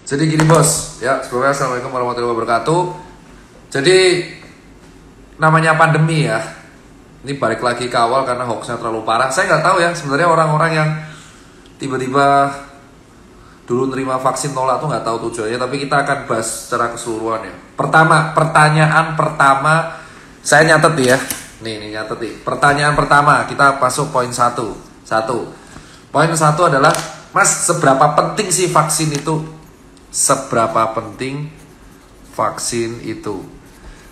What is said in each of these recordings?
Jadi gini bos, ya sebelumnya assalamualaikum warahmatullahi wabarakatuh. Jadi namanya pandemi ya, ini balik lagi ke awal karena hoaxnya terlalu parah. Saya nggak tahu ya sebenarnya orang-orang yang tiba-tiba dulu nerima vaksin nolak tuh nggak tahu tujuannya. Tapi kita akan bahas secara keseluruhan ya. Pertanyaan pertama saya nyatet ya. Nih nyatet nih. Pertanyaan pertama kita masuk poin satu. Poin satu adalah, Mas, seberapa penting sih vaksin itu? Seberapa penting vaksin itu?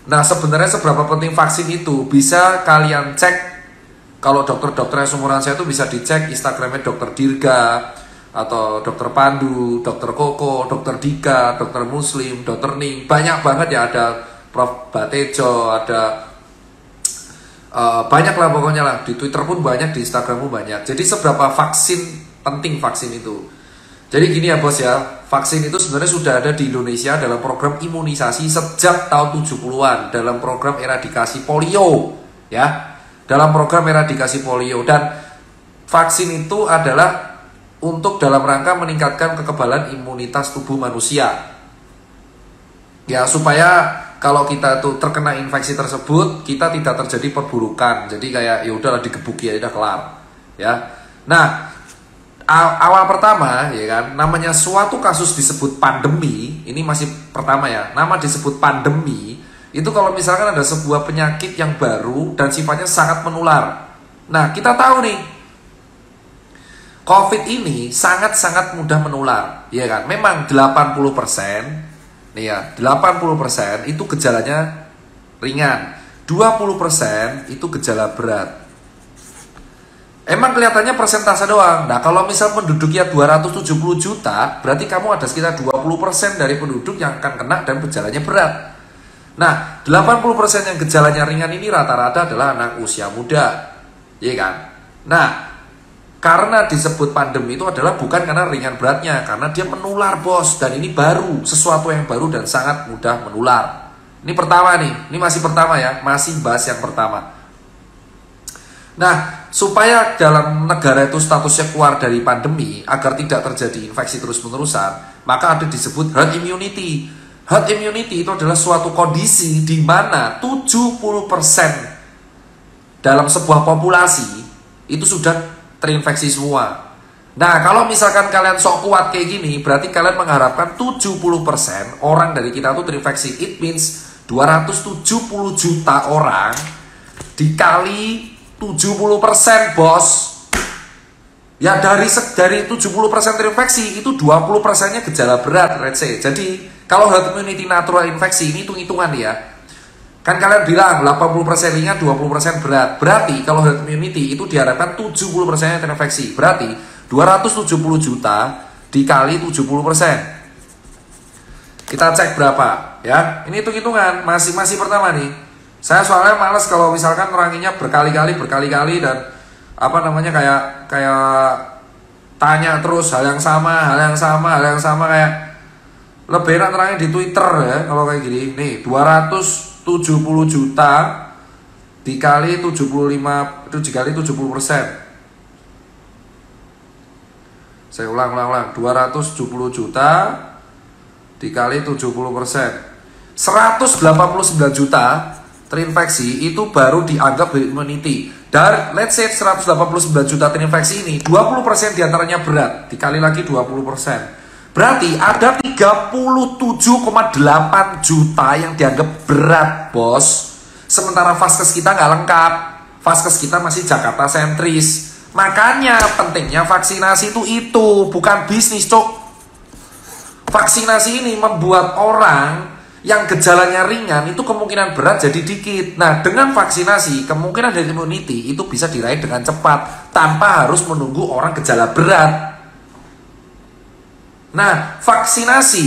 Nah, sebenarnya seberapa penting vaksin itu bisa kalian cek. Kalau dokter-dokter yang seumuran saya itu bisa dicek Instagramnya Dokter Dirga atau Dokter Pandu, Dokter Koko, Dokter Dika, Dokter Muslim, Dokter Ning. Banyak banget ya, ada Prof Batejo, ada banyak lah pokoknya lah. Di Twitter pun banyak, di Instagram pun banyak. Jadi seberapa penting vaksin itu? Jadi gini ya bos ya, vaksin itu sebenarnya sudah ada di Indonesia dalam program imunisasi sejak tahun 70-an, dalam program eradikasi polio ya, dalam program eradikasi polio. Dan vaksin itu adalah untuk dalam rangka meningkatkan kekebalan imunitas tubuh manusia ya, supaya kalau kita tuh terkena infeksi tersebut kita tidak terjadi perburukan. Jadi kayak ya udahlah digebuki ya udah kelar ya. Nah, awal pertama ya kan, namanya suatu kasus disebut pandemi, ini masih pertama ya, nama disebut pandemi itu kalau misalkan ada sebuah penyakit yang baru dan sifatnya sangat menular. Nah, kita tahu nih COVID ini sangat-sangat mudah menular ya kan. Memang 80% nih ya, 80% itu gejalanya ringan, 20% itu gejala berat. Emang kelihatannya persentase doang. Nah, kalau misal penduduknya 270 juta, berarti kamu ada sekitar 20% dari penduduk yang akan kena dan gejalanya berat. Nah, 80% yang gejalanya ringan ini rata-rata adalah anak usia muda. Iya kan? Nah, karena disebut pandemi itu adalah bukan karena ringan beratnya, karena dia menular bos. Dan ini baru, sesuatu yang baru dan sangat mudah menular. Ini pertama nih, ini masih pertama ya, masih bahas yang pertama. Nah, supaya dalam negara itu statusnya keluar dari pandemi agar tidak terjadi infeksi terus-menerusan, maka ada disebut herd immunity. Herd immunity itu adalah suatu kondisi di mana 70% dalam sebuah populasi itu sudah terinfeksi semua. Nah, kalau misalkan kalian sok kuat kayak gini, berarti kalian mengharapkan 70% orang dari kita itu terinfeksi. It means 270 juta orang dikali 70% bos. Ya dari 70% terinfeksi itu 20%-nya gejala berat, let's say. Jadi kalau herd immunity natural infeksi ini hitung-hitungan ya. Kan kalian bilang 80% ringan, 20% berat. Berarti kalau herd immunity itu diharapkan 70%-nya terinfeksi. Berarti 270 juta dikali 70%. Kita cek berapa ya. Ini hitung-hitungan, masih pertama nih. Saya soalnya males kalau misalkan neranginya berkali-kali dan apa namanya kayak tanya terus hal yang sama kayak lebih enak nerangin di Twitter ya kalau kayak gini. Nih 270 juta dikali 75 itu dikali 70%. Saya ulang 270 juta dikali 70%. 189 juta terinfeksi itu baru dianggap herd immunity. Dan let's say 189 juta terinfeksi ini 20% diantaranya berat, dikali lagi 20%. Berarti ada 37,8 juta yang dianggap berat bos. Sementara vaskes kita nggak lengkap, vaskes kita masih Jakarta sentris. Makanya pentingnya vaksinasi itu bukan bisnis cok. Vaksinasi ini membuat orang yang gejalanya ringan itu kemungkinan berat jadi dikit. Nah, dengan vaksinasi kemungkinan herd immunity itu bisa diraih dengan cepat tanpa harus menunggu orang gejala berat. Nah, vaksinasi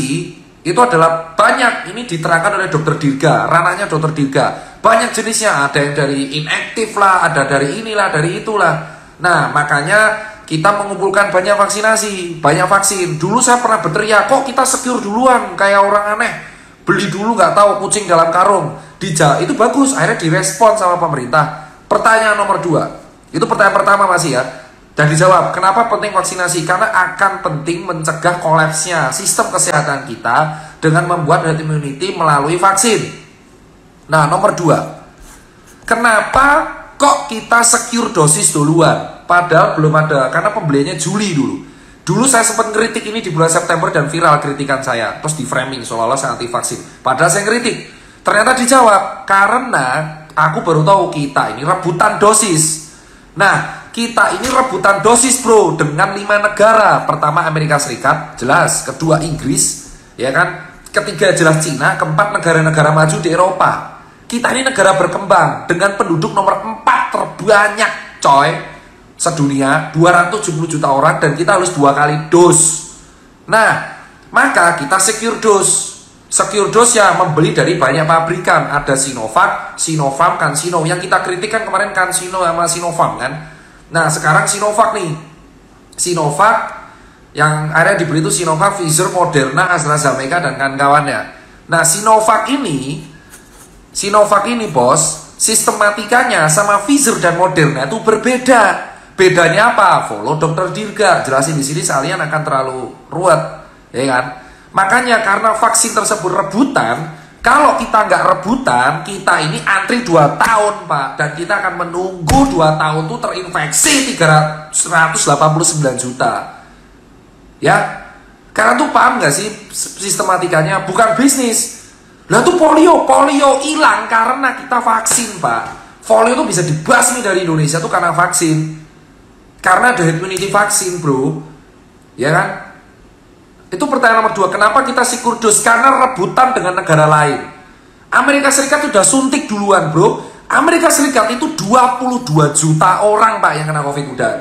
itu adalah banyak, ini diterangkan oleh Dokter Dirga, ranahnya Dokter Dirga. Banyak jenisnya, ada yang dari inaktif lah, ada dari inilah, dari itulah. Nah, makanya kita mengumpulkan banyak vaksinasi, banyak vaksin. Dulu saya pernah berteriak, kok kita secure duluan, kayak orang aneh. Beli dulu nggak tahu kucing dalam karung. Itu bagus, akhirnya direspon sama pemerintah. Pertanyaan nomor 2, itu pertanyaan pertama masih ya. Dan dijawab, kenapa penting vaksinasi? Karena akan penting mencegah kolapsnya sistem kesehatan kita dengan membuat herd immunity melalui vaksin. Nah, nomor 2, kenapa kok kita secure dosis duluan? Padahal belum ada, karena pembeliannya Juli dulu. Dulu saya sempat ngeritik ini di bulan September dan viral kritikan saya. Terus di framing seolah-olah saya anti vaksin. Padahal saya ngeritik. Ternyata dijawab, karena aku baru tahu kita ini rebutan dosis. Nah, kita ini rebutan dosis bro dengan 5 negara. Pertama Amerika Serikat, jelas. Kedua Inggris, ya kan. Ketiga jelas Cina. Keempat negara-negara maju di Eropa. Kita ini negara berkembang dengan penduduk nomor 4 terbanyak coy sedunia, 270 juta orang, dan kita harus 2 kali dos. Nah, maka kita secure dose. Secure dose ya membeli dari banyak pabrikan. Ada Sinovac, Sinopharm, CanSino. Yang kita kritikan kemarin CanSino sama Sinopharm kan. Nah, sekarang Sinovac nih. Sinovac yang akhirnya dibeli itu Sinovac, Pfizer, Moderna, AstraZeneca, dan kawan-kawannya. Nah, Sinovac ini bos, sistematikanya sama Pfizer dan Moderna itu berbeda. Bedanya apa? Follow Dr. Dirga. Jelasin di sini sekalian akan terlalu ruwet, ya kan? Makanya karena vaksin tersebut rebutan, kalau kita nggak rebutan, kita ini antri 2 tahun, Pak. Dan kita akan menunggu 2 tahun tuh terinfeksi 189 juta. Ya, karena tuh paham nggak sih sistematikanya? Bukan bisnis. Lah tuh polio hilang karena kita vaksin, Pak. Polio tuh bisa dibasmi dari Indonesia tuh karena vaksin. Karena ada immunity vaksin bro. Ya kan? Itu pertanyaan nomor 2. Kenapa kita secure dose? Karena rebutan dengan negara lain. Amerika Serikat sudah suntik duluan bro. Amerika Serikat itu 22 juta orang Pak yang kena COVID udah.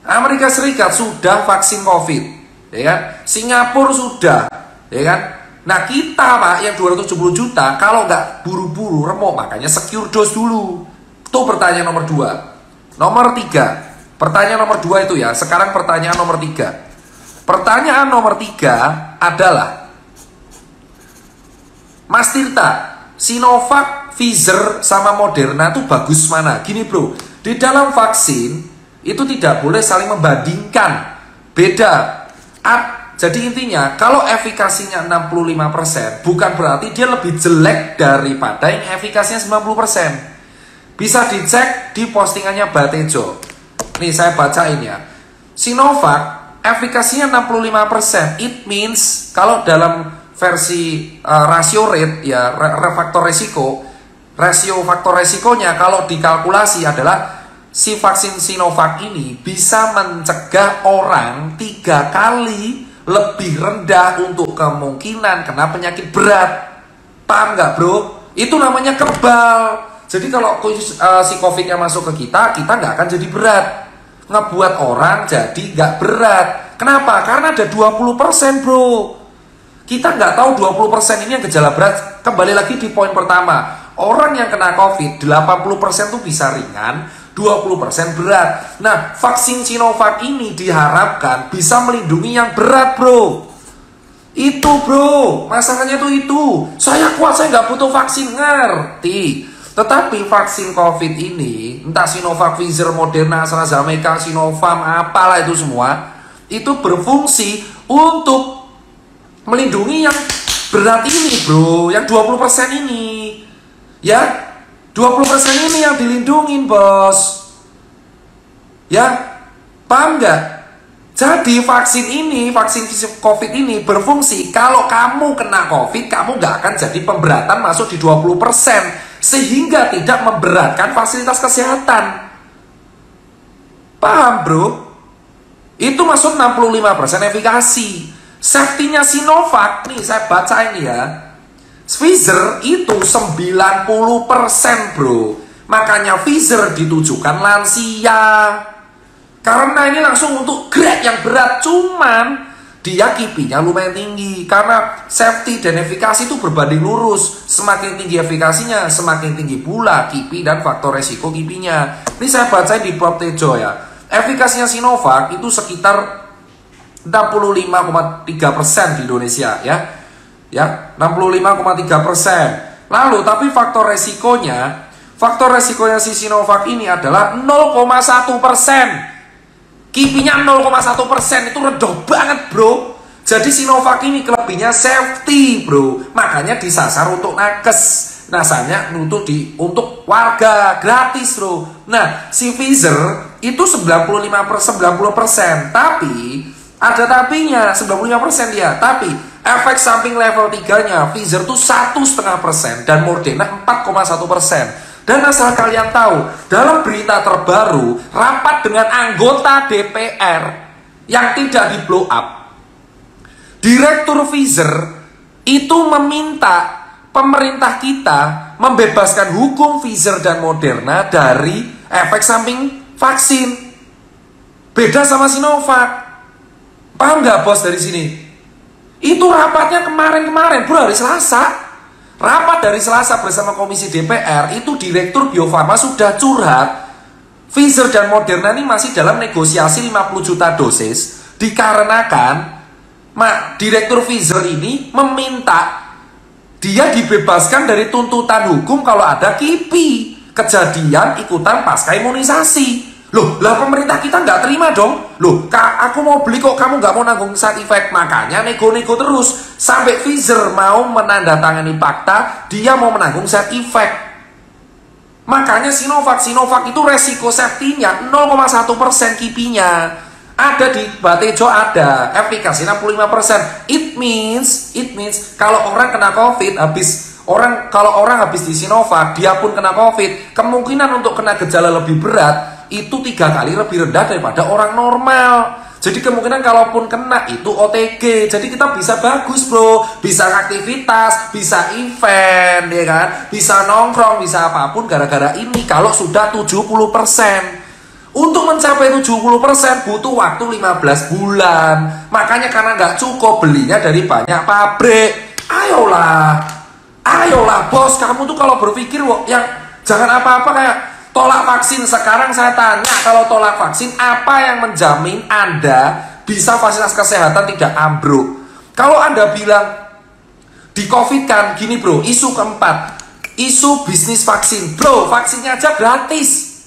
Amerika Serikat sudah vaksin COVID, ya kan? Singapura sudah, ya kan? Nah kita Pak yang 270 juta kalau nggak buru-buru remuk, makanya secure dose dulu. Itu pertanyaan nomor 2. Nomor 3. Pertanyaan nomor 2 itu ya. Sekarang pertanyaan nomor 3. Pertanyaan nomor 3 adalah, Mas Tirta, Sinovac, Pfizer, sama Moderna itu bagus mana? Gini bro, di dalam vaksin itu tidak boleh saling membandingkan. Beda. Jadi intinya, kalau efikasinya 65%, bukan berarti dia lebih jelek daripada yang efikasinya 90%. Bisa dicek di postingannya Batejo. Nih saya bacain ya. Sinovac efikasinya 65%. It means kalau dalam versi rasio rate ya, rasio faktor resikonya kalau dikalkulasi adalah si vaksin Sinovac ini bisa mencegah orang 3 kali lebih rendah untuk kemungkinan kena penyakit berat. Paham nggak bro? Itu namanya kebal. Jadi kalau si COVID-nya masuk ke kita nggak akan jadi berat. Ngebuat orang jadi nggak berat. Kenapa? Karena ada 20% bro. Kita nggak tahu 20% ini yang gejala berat. Kembali lagi di poin pertama. Orang yang kena COVID 80% tuh bisa ringan, 20% berat. Nah, vaksin Sinovac ini diharapkan bisa melindungi yang berat bro. Itu bro, masalahnya tuh itu. Saya kuat, saya nggak butuh vaksin, ngerti. Tetapi vaksin COVID ini, entah Sinovac, Pfizer, Moderna, AstraZeneca, Sinopharm, apalah itu semua, itu berfungsi untuk melindungi yang berat ini bro, yang 20% ini. Ya, 20% ini yang dilindungin bos. Ya, paham nggak? Jadi vaksin ini, vaksin COVID ini berfungsi kalau kamu kena COVID, kamu nggak akan jadi pemberatan masuk di 20%. Sehingga tidak memberatkan fasilitas kesehatan. Paham bro? Itu masuk 65% efikasi. Safety-nya Sinovac, nih saya baca ini ya, Pfizer itu 90% bro. Makanya Pfizer ditujukan lansia. Karena ini langsung untuk grade yang berat. Cuman dia KIPI-nya lumayan tinggi. Karena safety dan efikasi itu berbanding lurus. Semakin tinggi efikasinya, semakin tinggi pula KIPI dan faktor resiko KIPI-nya. Ini saya baca di Prof Tejo ya. Efikasinya Sinovac itu sekitar 65,3% di Indonesia ya. Ya, 65,3%. Lalu tapi faktor resikonya si Sinovac ini adalah 0,1%. KIPI-nya 0,1%, itu rendah banget bro. Jadi Sinovac ini kelebihannya safety bro. Makanya disasar untuk nakes. Nasanya untuk warga gratis bro. Nah si Pfizer itu 90%. Tapi ada tapinya, 95% dia. Tapi efek samping level 3-nya Pfizer itu 1,5% dan Moderna 4,1%. Dan asal kalian tahu, dalam berita terbaru, rapat dengan anggota DPR yang tidak di blow up, Direktur Pfizer itu meminta pemerintah kita membebaskan hukum Pfizer dan Moderna dari efek samping vaksin. Beda sama Sinovac. Paham nggak bos dari sini? Itu rapatnya kemarin bro, hari Selasa. Rapat dari Selasa bersama Komisi DPR, itu Direktur Bio Farma sudah curhat Pfizer dan Moderna ini masih dalam negosiasi 50 juta dosis. Dikarenakan Direktur Pfizer ini meminta dia dibebaskan dari tuntutan hukum kalau ada KIPI, kejadian ikutan pasca imunisasi. Loh, lah pemerintah kita nggak terima dong. Loh, aku mau beli kok kamu nggak mau nanggung side effect. Makanya nego-nego terus sampai Pfizer mau menandatangani fakta, dia mau menanggung side effect. Makanya Sinovac itu resiko safety-nya 0,1% KIPI-nya. Ada di Batejo, ada efikasi 65%. It means kalau orang kena COVID kalau orang habis di Sinovac, dia pun kena COVID, kemungkinan untuk kena gejala lebih berat itu 3 kali lebih rendah daripada orang normal. Jadi kemungkinan kalaupun kena itu OTG. Jadi kita bisa bagus bro, bisa aktivitas, bisa event ya kan, bisa nongkrong, bisa apapun gara-gara ini kalau sudah 70%. Untuk mencapai 70% butuh waktu 15 bulan. Makanya karena nggak cukup, belinya dari banyak pabrik. Ayolah bos, kamu tuh kalau berpikir yang jangan apa-apa kayak tolak vaksin. Sekarang saya tanya, kalau tolak vaksin, apa yang menjamin Anda bisa fasilitas kesehatan tidak ambruk? Kalau Anda bilang di COVID kan, gini bro, isu keempat, isu bisnis vaksin. Bro, vaksinnya aja gratis.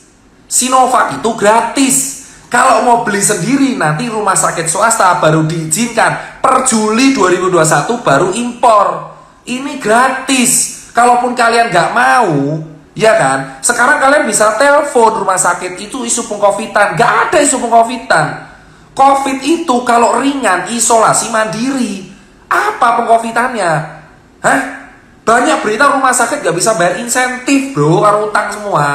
Sinovac itu gratis. Kalau mau beli sendiri, nanti rumah sakit swasta baru diizinkan. Per Juli 2021 baru impor. Ini gratis. Kalaupun kalian nggak mau, ya kan? Sekarang kalian bisa telepon rumah sakit, itu isu pengcovidan. Gak ada isu pengcovidan. Covid itu kalau ringan, isolasi mandiri. Apa pengcovidannya? Hah? Banyak berita rumah sakit gak bisa bayar insentif bro, karena utang semua.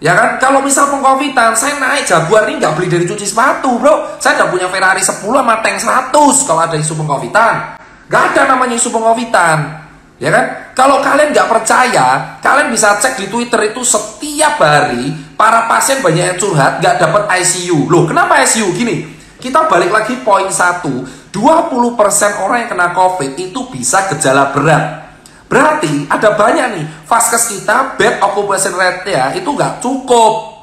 Ya kan? Kalau misal pengcovidan, saya naik Jaguar ini gak beli dari cuci sepatu bro. Saya gak punya Ferrari 10 sama tank 100 kalau ada isu pengcovidan. Gak ada namanya isu pengcovidan. Ya kan? Kalau kalian nggak percaya, kalian bisa cek di Twitter itu setiap hari para pasien banyak yang curhat nggak dapat ICU. Loh, kenapa ICU? Gini, kita balik lagi poin 1. 20% orang yang kena COVID itu bisa gejala berat. Berarti ada banyak nih, vaskes kita bed occupation rate ya itu nggak cukup.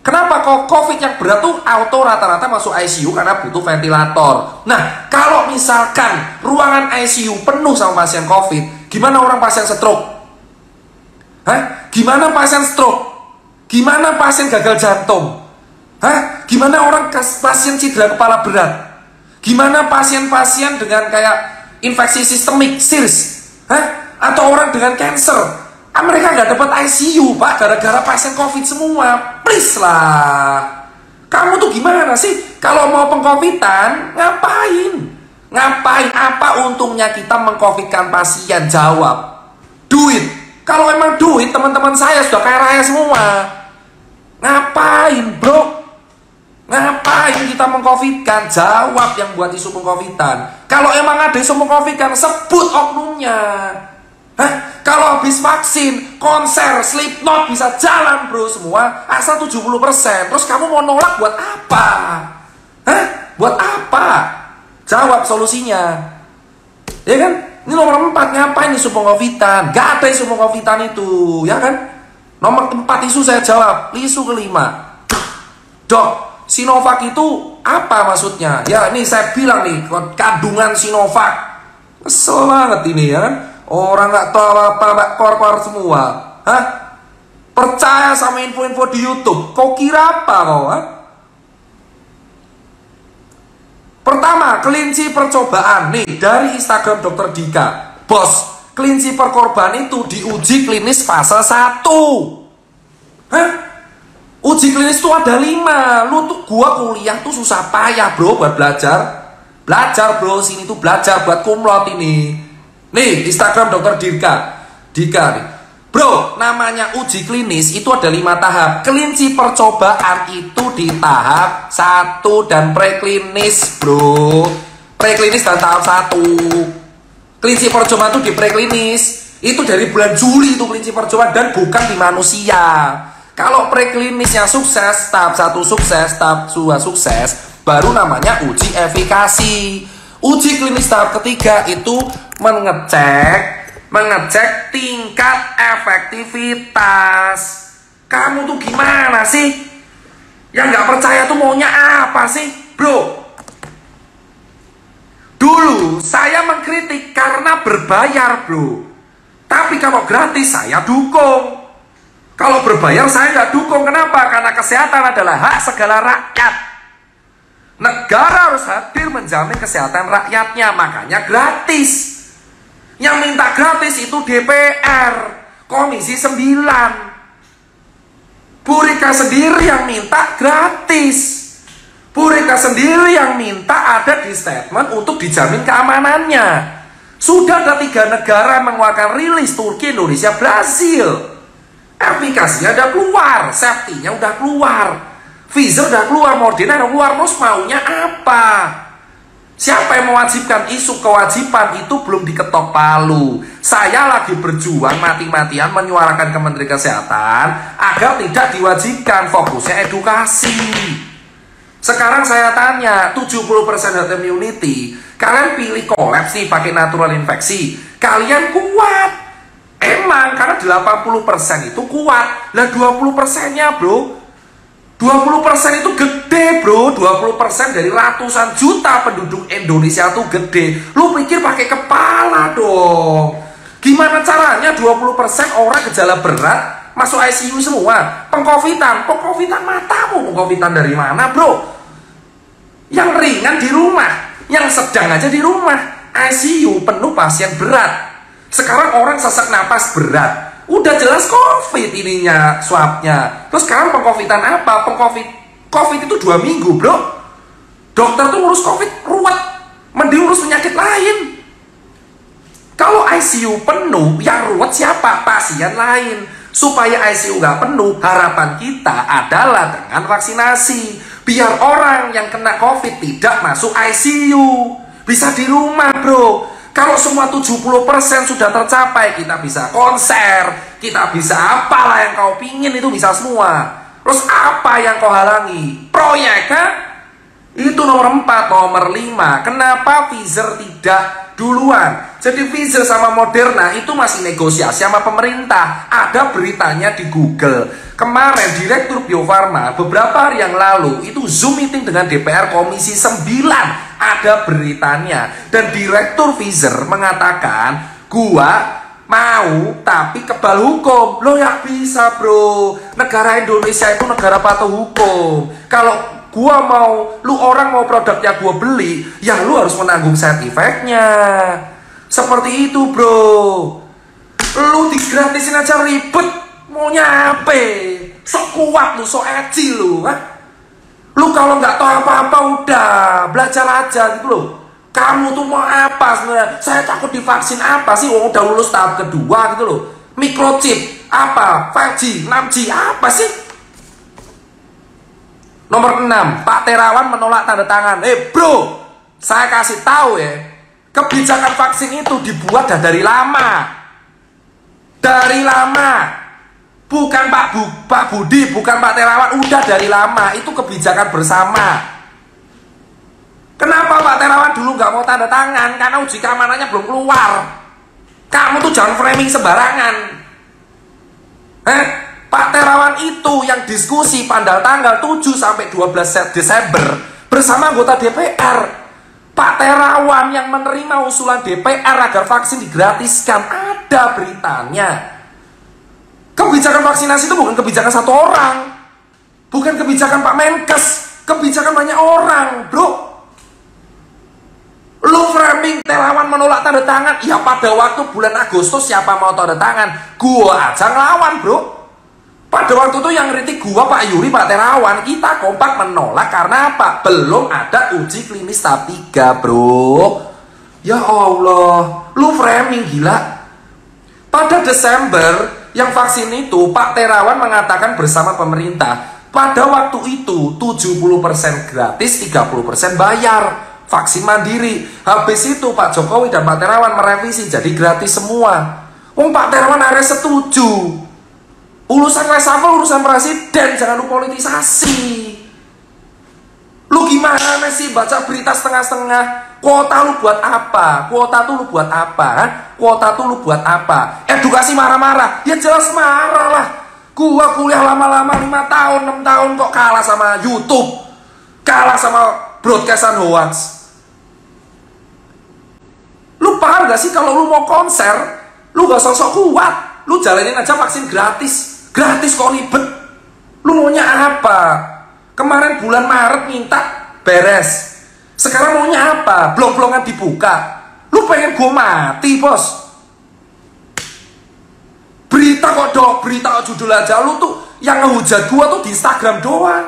Kenapa kok COVID yang berat tuh auto rata-rata masuk ICU karena butuh ventilator. Nah, kalau misalkan ruangan ICU penuh sama pasien COVID, gimana orang pasien stroke? Hah? Gimana pasien stroke? Gimana pasien gagal jantung? Hah? Gimana orang pasien cedera kepala berat? Gimana pasien-pasien dengan kayak infeksi sistemik, SIRS? Hah? Atau orang dengan cancer? Mereka nggak dapat ICU pak, gara-gara pasien COVID semua. Please lah, kamu tuh gimana sih? Kalau mau pengcovidan, ngapain? Apa untungnya kita mengcovidkan pasien? Jawab, duit. Kalau emang duit, teman-teman saya sudah kaya raya semua. Ngapain bro? Ngapain kita mengcovidkan? Jawab yang buat isu pengcovidan. Kalau emang ada isu pengcovidkan, sebut oknumnya. Hah? Kalau habis vaksin, konser, Slipknot bisa jalan bro semua, asal 70%. Terus kamu mau nolak buat apa? Hah? Buat apa? Jawab solusinya. Ya kan? Ini nomor 4, ngapain isu pengcovidan? Gak ada isu pengcovidan itu, ya kan? Nomor 4 isu saya jawab, isu kelima. Dok, Sinovac itu apa maksudnya? Ya ini saya bilang nih, kandungan Sinovac. Kesel banget ini ya kan. Orang nggak tahu apa-apa, keluar-keluar semua. Hah? Percaya sama info-info di YouTube. Kau kira apa kau? Ha? Pertama, kelinci percobaan. Nih, dari Instagram Dokter Dika. Bos, kelinci perkorban itu diuji klinis fase 1. Hah? Uji klinis tuh ada 5. Lu tuh gua kuliah tuh susah payah bro buat belajar. Belajar bro, sini tuh belajar buat kumlot ini. Nih, Instagram Dokter Dika. Dika nih. Bro, namanya uji klinis itu ada 5 tahap. Kelinci percobaan itu di tahap 1 dan preklinis, bro. Preklinis dan tahap 1. Kelinci percobaan itu di preklinis. Itu dari bulan Juli itu kelinci percobaan dan bukan di manusia. Kalau preklinisnya sukses, tahap 1 sukses, tahap 2 sukses, baru namanya uji efikasi. Uji klinis tahap ketiga itu mengecek tingkat efektivitas. Kamu tuh gimana sih? Yang nggak percaya tuh maunya apa sih, bro? Dulu saya mengkritik karena berbayar, bro. Tapi kalau gratis saya dukung. Kalau berbayar saya nggak dukung. Kenapa? Karena kesehatan adalah hak segala rakyat. Negara harus hadir menjamin kesehatan rakyatnya, makanya gratis. Yang minta gratis itu DPR, Komisi 9. Bu Rika sendiri yang minta gratis. Bu Rika sendiri yang minta ada di statement untuk dijamin keamanannya. Sudah ada 3 negara mengeluarkan rilis, Turki, Indonesia, Brasil. Aplikasinya udah keluar, safety-nya udah keluar, Pfizer udah keluar, Moderna udah keluar. Terus maunya apa? Siapa yang mewajibkan? Isu kewajiban itu belum diketok palu. Saya lagi berjuang mati-matian menyuarakan ke Menteri Kesehatan agar tidak diwajibkan, fokusnya edukasi. Sekarang saya tanya, 70% herd immunity, kalian pilih kolaps nih pakai natural infeksi, kalian kuat. Emang karena 80% itu kuat. Lah 20%-nya bro, 20% itu gede bro. 20% dari ratusan juta penduduk Indonesia itu gede. Lu pikir pakai kepala dong. Gimana caranya 20% orang gejala berat masuk ICU semua? Pengcovidan matamu. Pengcovidan dari mana bro? Yang ringan di rumah, yang sedang aja di rumah. ICU penuh pasien berat. Sekarang orang sesak napas berat. Udah jelas COVID ininya, swabnya. Terus sekarang pengcovidan apa? COVID itu 2 minggu bro. Dokter tuh ngurus COVID ruwet, mending ngurus penyakit lain. Kalau ICU penuh, yang ruwet siapa? Pasien lain. Supaya ICU nggak penuh, harapan kita adalah dengan vaksinasi. Biar orang yang kena COVID tidak masuk ICU, bisa di rumah bro. Kalau semua 70% sudah tercapai, kita bisa konser, kita bisa apalah yang kau pingin, itu bisa semua. Terus apa yang kau halangi? Proyek kan? Itu nomor 4, nomor 5. Kenapa Pfizer tidak duluan? Jadi Pfizer sama Moderna itu masih negosiasi sama pemerintah. Ada beritanya di Google. Kemarin Direktur Bio Farma beberapa hari yang lalu itu Zoom meeting dengan DPR Komisi 9. Ada beritanya. Dan Direktur Pfizer mengatakan, gua mau tapi kebal hukum. Lo ya bisa bro. Negara Indonesia itu negara patuh hukum. Kalau gua mau, lu orang mau produknya gua beli, ya lu harus menanggung side effect-nya. Seperti itu bro. Lu digratisin aja ribet. Maunya apa? Sok kuat lu, sok edgy lu, ha? Lu kalau nggak tahu apa-apa udah belajar aja gitu loh. Kamu tuh mau apa sebenarnya? Saya takut divaksin apa sih? Oh, udah lulus tahap kedua gitu loh. Microchip apa? 5G, 6G apa sih? Nomor 6, Pak Terawan menolak tanda tangan. Bro, saya kasih tahu ya, kebijakan vaksin itu dibuat dari lama. Dari lama. Bukan Pak Budi, bukan Pak Terawan, udah dari lama. Itu kebijakan bersama. Kenapa Pak Terawan dulu nggak mau tanda tangan? Karena uji keamanannya belum keluar. Kamu tuh jangan framing sembarangan. Pak Terawan itu yang diskusi pada tanggal 7 sampai 12 Desember bersama anggota DPR. Pak Terawan yang menerima usulan DPR agar vaksin digratiskan, ada beritanya. Kebijakan vaksinasi itu bukan kebijakan satu orang, bukan kebijakan Pak Menkes, kebijakan banyak orang, bro. Lu framing Terawan menolak tanda tangan, ya pada waktu bulan Agustus siapa mau tanda tangan? Gua aja ngelawan, bro. Pada waktu itu yang kritik gua Pak Yuri, Pak Terawan, kita kompak menolak karena apa? Belum ada uji klinis tahap 3, bro. Ya Allah, lu framing gila. Pada Desember yang vaksin itu Pak Terawan mengatakan bersama pemerintah, pada waktu itu 70% gratis, 30% bayar. Vaksin mandiri. Habis itu Pak Jokowi dan Pak Terawan merevisi jadi gratis semua. Pak Terawan harus setuju. Urusan reshuffle, urusan presiden, jangan lu politisasi. Lu gimana sih baca berita setengah-setengah? Kuota lu buat apa? Kuota tuh lu buat apa? Kuota tuh lu buat apa? Edukasi marah-marah? Ya jelas marah lah. Gua kuliah lama-lama 5 tahun, 6 tahun kok kalah sama YouTube, kalah sama broadcastan hoax. Lu paham gak sih kalau lu mau konser, lu gak sosok kuat, lu jalanin aja vaksin gratis. Gratis kok ribet. Lu maunya apa? Kemarin bulan Maret minta beres. Sekarang maunya apa? Blog-blogan dibuka. Lu pengen gue mati, bos? Berita kok berita kok judul aja. Lu tuh yang ngehujat gua tuh di Instagram doang.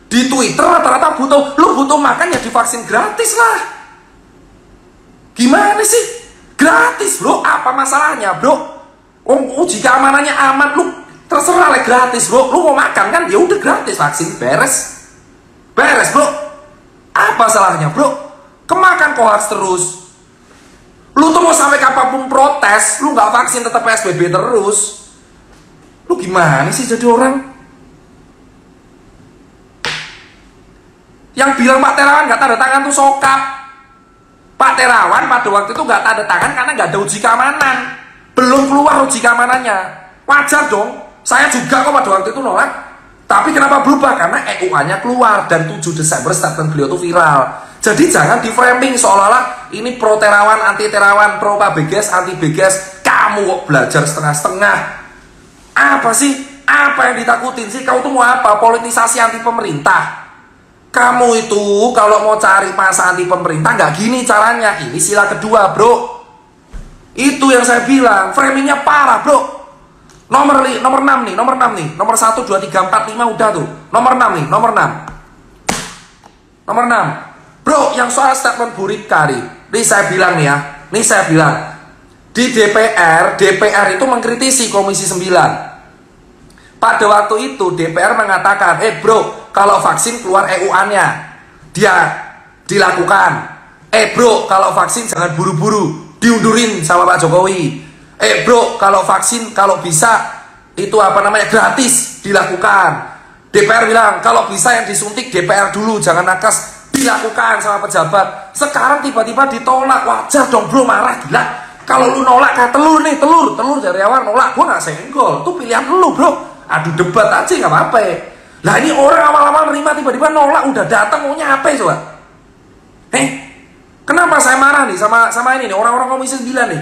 Di Twitter rata-rata lu butuh makan ya divaksin gratis lah. Gimana sih? Gratis, bro. Apa masalahnya, bro? Uji keamanannya aman, lu terserah lah gratis, bro. Lu mau makan kan? Ya udah gratis vaksin, beres. Beres, bro. Apa salahnya, bro? Kemakan hoax terus. Lu tuh mau sampai kapanpun protes, lu nggak vaksin tetap PSBB terus. Lu gimana sih jadi orang? Yang bilang Pak Terawan nggak tanda tangan tuh sokap. Pak Terawan pada waktu itu nggak tanda tangan karena nggak ada uji keamanan, belum keluar uji keamanannya. Wajar dong, saya juga kok pada waktu itu nolak. Tapi kenapa berubah? Karena EUA-nya keluar dan 7 Desember statement beliau itu viral. Jadi jangan di framing seolah-olah ini pro Terawan, anti Terawan, pro Pak BGS, anti BGS. Kamu kok belajar setengah-setengah? Apa sih? Apa yang ditakutin sih? Kau tuh mau apa? Politisasi anti pemerintah? Kamu itu kalau mau cari masa anti pemerintah nggak gini caranya. Ini sila kedua, bro. Itu yang saya bilang, framingnya parah, bro. Nomor 6 nih, nomor 1, 2, 3, 4, 5 udah tuh. Nomor 6 nih, nomor 6. Nomor 6. Bro, yang soal statement Bu Rika nih. Ini saya bilang nih ya. Ini saya bilang. Di DPR itu mengkritisi Komisi 9. Pada waktu itu DPR mengatakan, bro, kalau vaksin keluar EUA-nya, dia dilakukan. Bro, kalau vaksin jangan buru-buru, diundurin sama Pak Jokowi. Bro, kalau vaksin kalau bisa itu apa namanya gratis dilakukan. DPR bilang kalau bisa yang disuntik DPR dulu, jangan nakes, dilakukan sama pejabat. Sekarang tiba-tiba ditolak, wajar dong bro, marah gila. Kalau lu nolak kayak telur nih, telur dari awal nolak, gua nggak senggol, tuh pilihan lu bro. Adu debat aja nggak apa-apa ya. Lah ini orang awal-awal nerima tiba-tiba nolak, udah datang maunya apa coba? Kenapa saya marah nih sama ini nih orang-orang Komisi 9 nih?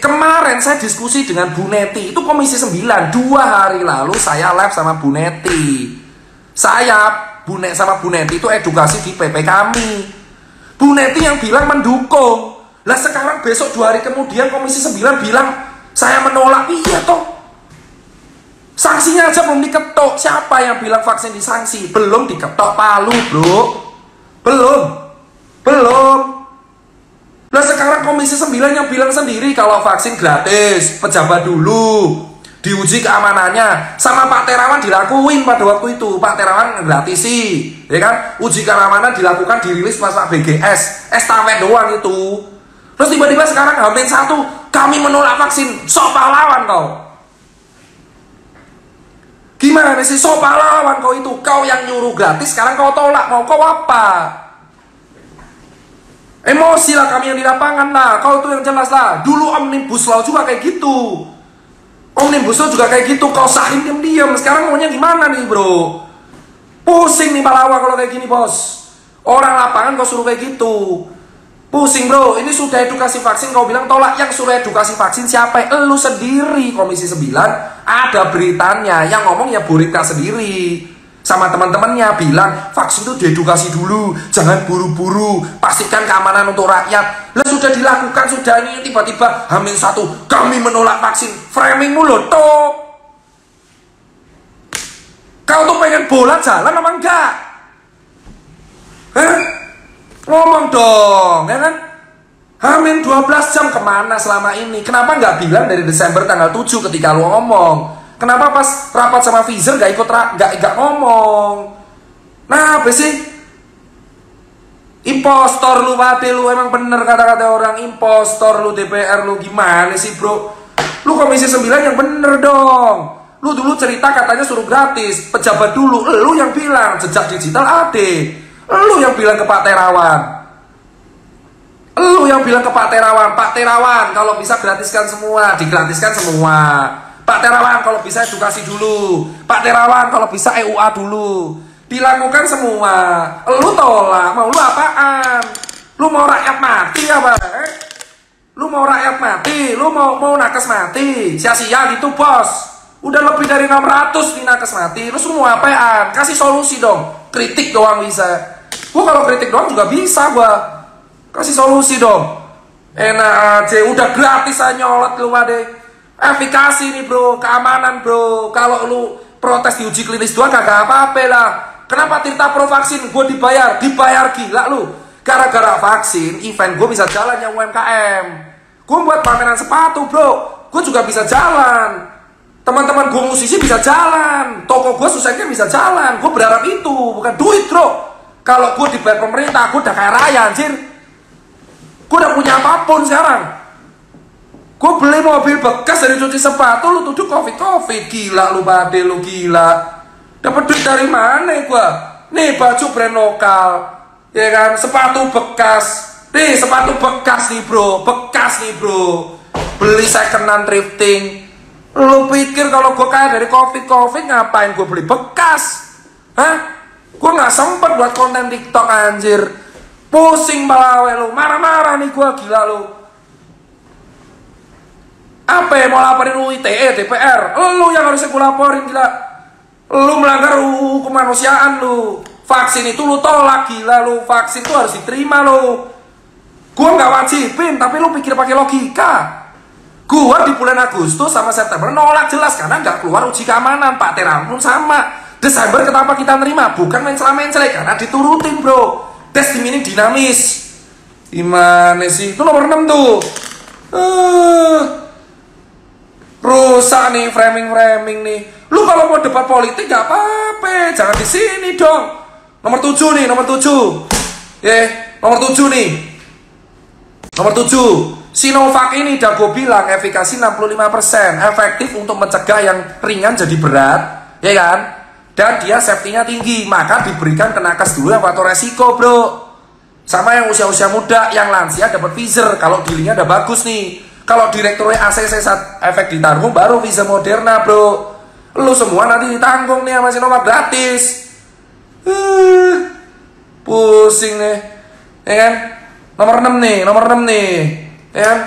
Kemarin saya diskusi dengan Bu Neti, itu Komisi 9, 2 hari lalu saya live sama Bu Neti. Sama Bu Neti itu edukasi di PP kami. Bu Neti yang bilang mendukung. Lah sekarang besok 2 hari kemudian Komisi 9 bilang saya menolak. Iya toh. Sanksinya aja belum diketok. Siapa yang bilang vaksin disanksi? Belum diketok palu, bro. Belum. Nah sekarang Komisi 9 yang bilang sendiri kalau vaksin gratis, pejabat dulu, diuji keamanannya. Sama Pak Terawan dilakuin pada waktu itu. Pak Terawan gratisi, ya kan? Uji keamanan dilakukan, dirilis pas Pak BGS, estafet doang itu. Terus tiba-tiba sekarang H-1 kami menolak vaksin. Sok pahlawan kau. Gimana sih sok pahlawan kau itu? Kau yang nyuruh gratis, sekarang kau tolak. Mau kau apa? Emosi lah kami yang di lapangan lah. Kau tuh yang jelas lah. Dulu Omnibus Law juga kayak gitu. Omnibus Law juga kayak gitu, kau sahin diam-diam. Sekarang maunya gimana nih bro? Pusing nih Palawa kalau kayak gini bos. Orang lapangan kau suruh kayak gitu. Pusing bro, ini sudah edukasi vaksin kau bilang tolak. Yang suruh edukasi vaksin siapa? Elu sendiri. Komisi 9 ada beritanya. Yang ngomong ya Bu Rita sendiri. Sama teman-temannya bilang vaksin itu diedukasi dulu, jangan buru-buru, pastikan keamanan untuk rakyat. Lah sudah dilakukan, sudah ini tiba-tiba H-1 kami menolak vaksin. Framingmu loh toh. Kau tuh pengen bola jalan apa enggak? Hah? Ngomong dong, ya kan? Hamin 12 jam kemana selama ini? Kenapa nggak bilang dari Desember tanggal 7 ketika lu ngomong? Kenapa pas rapat sama Pfizer nggak ikut nggak ngomong? Nah, apa sih? Impostor lu, Wade lu, emang bener kata-kata orang impostor lu, DPR lu, gimana sih bro? Lu Komisi 9 yang bener dong. Lu dulu cerita katanya suruh gratis, pejabat dulu, lu yang bilang jejak digital ade, lu yang bilang ke Pak Terawan. Lu yang bilang ke Pak Terawan kalau bisa gratiskan semua, digratiskan semua. Pak Terawan kalau bisa edukasi dulu, Pak Terawan kalau bisa EUA dulu, dilakukan semua. Lu tolak, mau lu apaan? Lu mau rakyat mati apa? Lu mau rakyat mati, lu mau nakes mati, sia-sia gitu bos. Udah lebih dari 600 nih nakes mati, lu semua apaan? Kasih solusi dong, kritik doang bisa. Gua kalau kritik doang juga bisa gua. Kasih solusi dong. Enak aja, udah gratis aja nyolot lu Wade. Efikasi nih bro, keamanan bro. Kalau lu protes di uji klinis doang kagak apa-apa lah. Kenapa Tirta Pro vaksin gue dibayar gila lu. Gara-gara vaksin event gue bisa jalan yang UMKM. Gue buat pameran sepatu bro, gue juga bisa jalan. Teman-teman gue musisi bisa jalan, toko gue susetnya bisa jalan. Gue berharap itu, bukan duit bro. Kalau gue dibayar pemerintah, gue udah kaya raya anjir. Gue udah punya apapun sekarang. Gue beli mobil bekas dari cuci sepatu, lu tuduh covid. Gila lu Bade, lu gila. Dapat duit dari mana gue? Nih baju brand lokal, ya kan, sepatu bekas. Nih sepatu bekas nih bro, beli second-hand thrifting. Lu pikir kalau gue kaya dari covid ngapain gue beli bekas? Hah? Gue nggak sempet buat konten TikTok anjir. Pusing balawe lu, marah-marah nih gue, gila lu. Apa yang mau laporin lu ITE, DPR? Lu yang harusnya gue laporin, gila. Lu melanggar UU kemanusiaan lu. Vaksin itu lu tolak, gila lu. Vaksin itu harus diterima lu. Gue nggak wajibin, tapi lu pikir pakai logika. Gue di bulan Agustus sama September nolak jelas karena nggak keluar uji keamanan. Pak Terawan pun sama. Desember kenapa kita nerima? Bukan mencela-mencela, karena diturutin bro. Tes ini dinamis. Gimana sih? Itu nomor 6 tuh. Rusak nih framing nih. Lu kalau mau debat politik gak apa-apa, jangan di sini dong. Nomor 7 nih, nomor 7 nih. Nomor 7, Sinovac ini udah gue bilang efikasi 65%, efektif untuk mencegah yang ringan jadi berat, ya kan? Dan dia safety-nya tinggi, maka diberikan ke nakes dulu yang faktor resiko bro. Sama yang usia-usia muda, yang lansia dapat Pfizer kalau dealingnya udah bagus nih. Kalau direkturnya ACC saat efek ditanggung baru Pfizer Moderna bro. Lu semua nanti ditanggung nih sama Sinovac gratis. Pusing nih, ya kan? Nomor 6 nih, ya kan?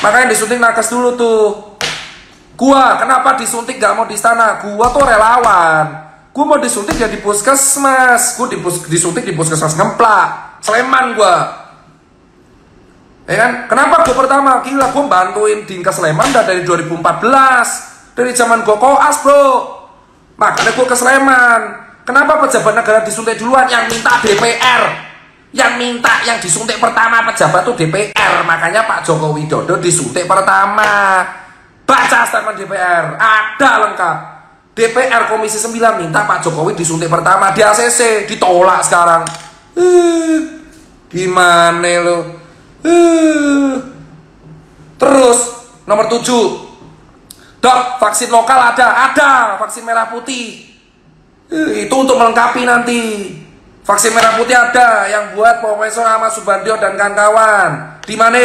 Makanya disuntik nakes dulu tuh. Gua kenapa disuntik gak mau di istana? Gua tuh relawan. Gua mau disuntik ya di puskesmas. Gua disuntik di puskesmas Ngemplak, Sleman gua. Ya kan? Kenapa gue pertama? Gila, gue bantuin Dinkes Sleman udah dari 2014. Dari zaman gue koas bro. Makanya gue ke Sleman. Kenapa pejabat negara disuntik duluan? Yang minta DPR. Yang disuntik pertama pejabat tuh DPR. Makanya Pak Joko Widodo disuntik pertama. Baca statement DPR, ada lengkap. DPR Komisi 9 minta Pak Jokowi disuntik pertama. Di ACC, ditolak sekarang. Gimana lo? Terus nomor 7, dok, vaksin lokal ada vaksin merah putih. Itu untuk melengkapi nanti. Vaksin merah putih ada yang buat Profesor Ahmad Subandio dan kawan-kawan. Di mana?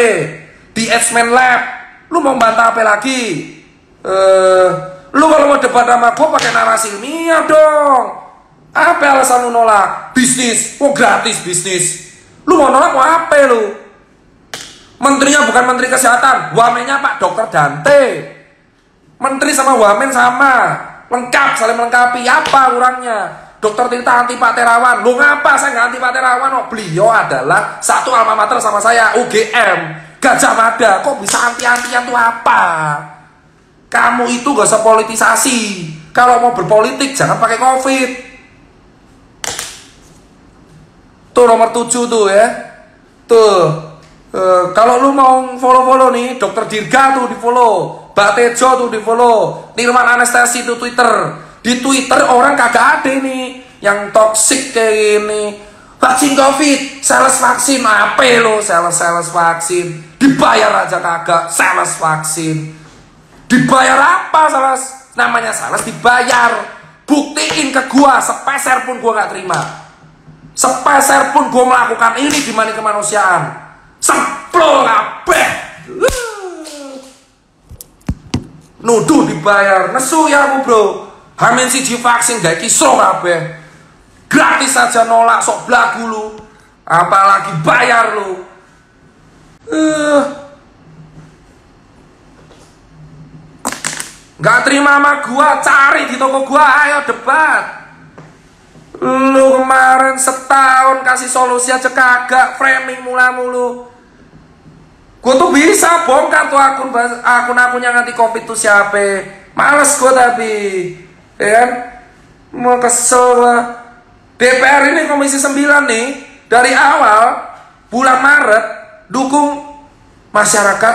Di Eijkman Lab. Lu mau bantah apa lagi? eh lu kalau mau debat sama gue pakai narasi ilmiah dong. Apa alasan lu nolak? Bisnis, gratis bisnis. Lu mau nolak mau apa lu? Menterinya bukan menteri kesehatan, wamennya Pak Dokter Dante. Menteri sama wamen sama, lengkap, saling melengkapi. Apa kurangnya? Dokter Tirta anti Pak Terawan. Lu ngapa saya nggak anti Pak Terawan? Oh, beliau adalah satu alma mater sama saya, UGM Gajah Mada. Kok bisa anti-antian tuh apa? Kamu itu gak usah politisasi. Kalau mau berpolitik jangan pakai COVID. Tuh nomor 7 tuh ya. Tuh. Kalau lu mau follow-follow nih, Dokter Dirga tuh di follow, Mbak Tejo tuh di follow, Nirman Anestesi tuh Twitter. Di Twitter orang kagak ada nih yang toksik kayak gini. Vaksin COVID, sales vaksin, apa lo sales vaksin? Dibayar aja kagak, sales vaksin. Dibayar apa sales? Namanya sales dibayar. Buktiin ke gua, sepeser pun gua gak terima. Sepeser pun gua melakukan ini demi kemanusiaan. Semplol kabeh. Nuduh dibayar, nesu ya aku bro. Hamin siji vaksin gak kisro kabeh. Gratis saja nolak, sok blagu lu. Apalagi bayar lu. Gak terima sama gua, cari di toko gua, ayo debat. Lu kemarin setahun kasih solusi aja kagak, framing mulu. Gue tuh bisa bongkar tuh akun-akunnya nganti COVID tuh siapa. Males gue tapi, ya kan? Mau kesel lah. DPR ini Komisi 9 nih, dari awal bulan Maret dukung masyarakat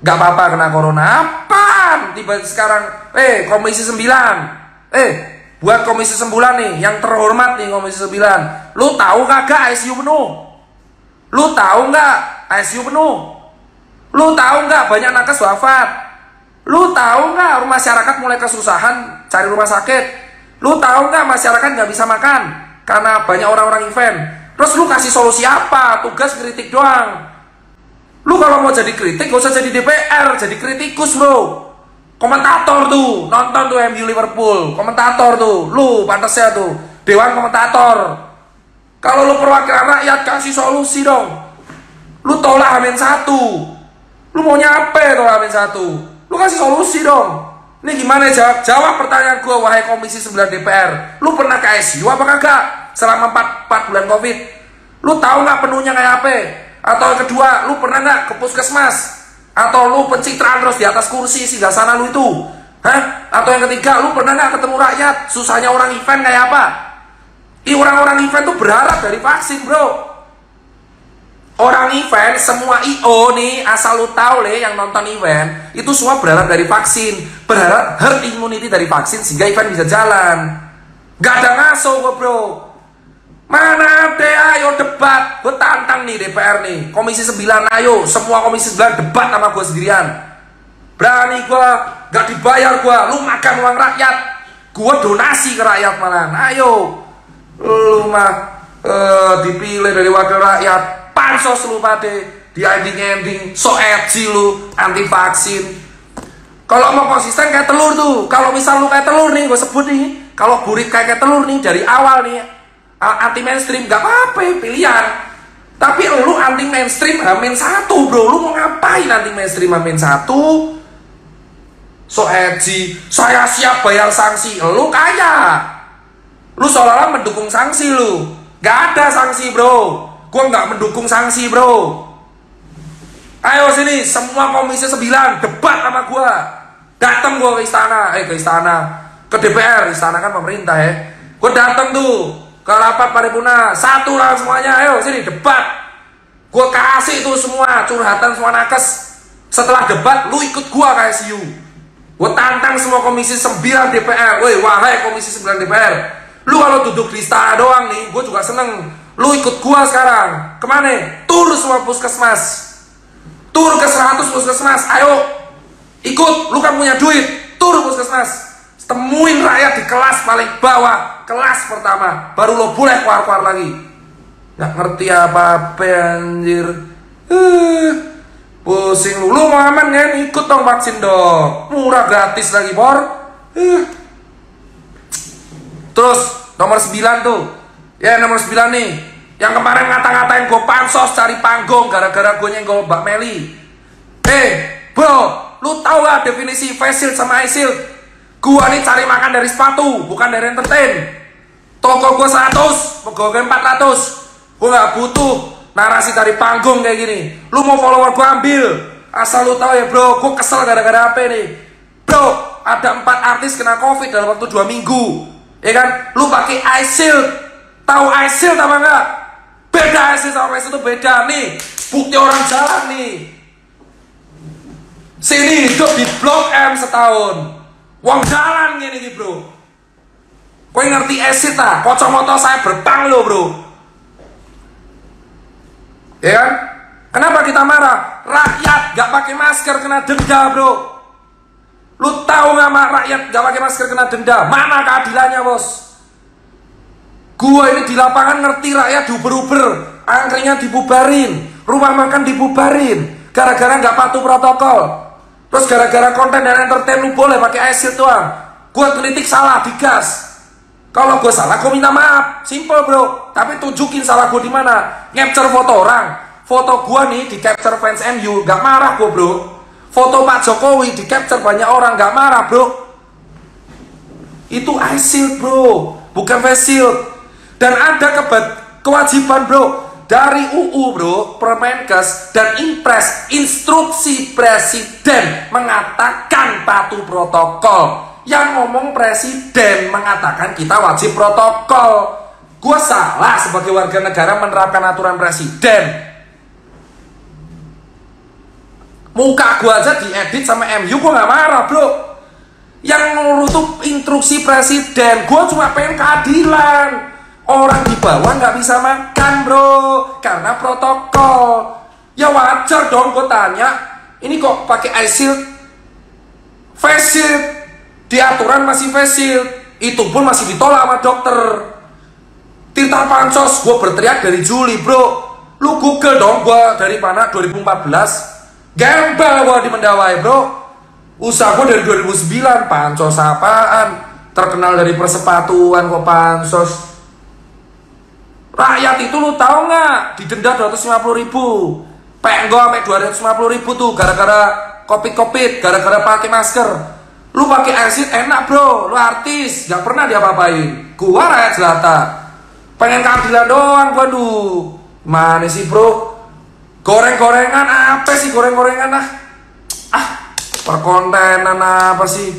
gak apa-apa kena corona. Apaan? Tiba sekarang, Komisi 9, buat Komisi 9 nih, yang terhormat nih Komisi 9. Lu tahu kagak ICU penuh? Lu tahu nggak ICU penuh? Lu tahu nggak banyak nakes wafat? Lu tahu nggak masyarakat mulai kesusahan cari rumah sakit? Lu tahu nggak masyarakat nggak bisa makan karena banyak orang-orang event? Terus lu kasih solusi apa? Tugas kritik doang. Lu kalau mau jadi kritik gak usah jadi DPR, jadi kritikus bro. Komentator tuh, nonton tuh MU Liverpool, komentator tuh, lu pantasnya tuh, dewan komentator. Kalau lu perwakilan rakyat kasih solusi dong. Lu tolak H-1. Lu mau nyampe tolak H-1. Lu kasih solusi dong. Ini gimana jawab pertanyaan gua wahai Komisi 9 DPR. Lu pernah ke ICU apa kagak selama 4 bulan COVID? Lu tahu nggak penuhnya kayak apa? Atau yang kedua, lu pernah nggak ke puskesmas? Atau lu pencitraan terus di atas kursi singgah sana lu itu? Hah? Atau yang ketiga, lu pernah nggak ketemu rakyat? Susahnya orang event kayak apa? Orang-orang event tuh berharap dari vaksin bro. Orang event, semua IO nih, asal lu tahu yang nonton event, itu semua berharap dari vaksin. Berharap herd immunity dari vaksin sehingga event bisa jalan. Gak ada ngaso kok bro. Mana ada, ayo debat. Gue tantang nih DPR nih, Komisi 9 ayo, semua Komisi 9 debat sama gue sendirian. Berani gue, gak dibayar gue, lu makan uang rakyat, gue donasi ke rakyat malah. Ayo, lu mah dipilih dari wakil rakyat, pansos lu pade, di ending so edgy lu, anti vaksin. Kalau mau konsisten kayak telur tuh, kalau misal lu kayak telur nih, gue sebut nih, kalau burik kayak telur nih dari awal nih, anti mainstream gak apa-apa pilihan. Tapi lu anti mainstream H-1 bro, lu mau ngapain anti mainstream H-1? So edgy, saya siap bayar sanksi, lu kaya. Lu seolah-olah mendukung sanksi lu. Gak ada sanksi bro, gua gak mendukung sanksi bro. Ayo sini semua Komisi 9 debat sama gua. Datang gua ke istana, ke DPR, istana kan pemerintah ya. Gua datang tuh ke rapat paripurna, satu lah semuanya, ayo sini debat. Gua kasih tuh semua curhatan semua nakes. Setelah debat, lu ikut gua ke ICU. Gua tantang semua Komisi 9 DPR. Woi, wahai Komisi 9 DPR, lu kalau duduk di istana doang nih, gua juga seneng. Lu ikut gua sekarang. Kemana? Tur semua puskesmas. Tur ke 100 puskesmas, ayo ikut, lu kan punya duit. Tur puskesmas, temuin rakyat di kelas paling bawah, kelas pertama, baru lo boleh keluar lagi. Gak ngerti apa-apa anjir. Pusing lu mau aman kan? Ikut dong vaksin dong. Murah gratis lagi, Bor. Terus nomor 9 tuh. Ya nomor 9 nih. Yang kemarin ngata-ngatain gue pansos cari panggung gara-gara gue nyenggol Mbak Meli. Bro, lu tahu gak definisi face shield sama eye shield? Gue nih cari makan dari sepatu, bukan dari entertain. Toko gue 100, pegawai gue 400. Gue gak butuh narasi dari panggung kayak gini. Lu mau follower gue ambil. Asal lu tahu ya bro, gue kesel gara-gara apa nih. Bro, ada 4 artis kena covid dalam waktu 2 minggu. Ya kan, lu pakai eye shield. Tahu eye shield apa enggak? Beda eye shield sama face shield itu beda nih. Bukti orang jalan nih. Sini hidup di Blok M setahun. Wong jalan gini bro. Kowe ngerti eye shield ah? Kocok-moto saya bertang lo bro. Ya kan? Kenapa kita marah? Rakyat gak pakai masker kena denda bro. Lu tahu gak rakyat gak pakai masker kena denda? Mana keadilannya bos? Gua ini di lapangan ngerti rakyat diuber-uber, angkringan dibubarin, rumah makan dibubarin, gara-gara gak patuh protokol. Terus gara-gara konten dan entertain lu boleh pakai eye shield doang. Gua kritik salah, digas. Kalau gue salah, gue minta maaf. Simple bro. Tapi tunjukin salah gue di mana. Capture foto orang. Foto gue nih di capture fans MU, gak marah gue bro. Foto Pak Jokowi di capture banyak orang, gak marah bro. Itu eye shield bro, bukan face shield. Dan ada kewajiban bro dari UU bro, Permenkes dan Impres, instruksi presiden mengatakan patuh protokol. Yang ngomong presiden mengatakan kita wajib protokol. Gue salah sebagai warga negara menerapkan aturan presiden. Muka gue aja diedit sama MU, gue gak marah bro. Yang nurut tuh instruksi presiden. Gue cuma pengen keadilan. Orang di bawah gak bisa makan bro, karena protokol. Ya wajar dong gue tanya. Ini kok pakai eye shield, face shield. Di aturan masih face shield, itu pun masih ditolak sama dokter. Tirta Pansos, gue berteriak dari Juli bro. Lu google dong gue dari mana 2014. Gembel gue di Mendawai bro. Usaha gue dari 2009. Pansos apaan? Terkenal dari persepatuan kok Pansos. Rakyat itu lu tahu nggak? Didenda 250.000. Penggo sampai 250.000 tuh gara-gara covid, gara-gara pakai masker. Lu pakai eye shield enak bro, lu artis, gak pernah diapa-apain. Gua rakyat jelata, pengen keadilan doang gua duh. Mana sih bro? Goreng-gorengan apa sih goreng-gorengan perkontenan apa sih?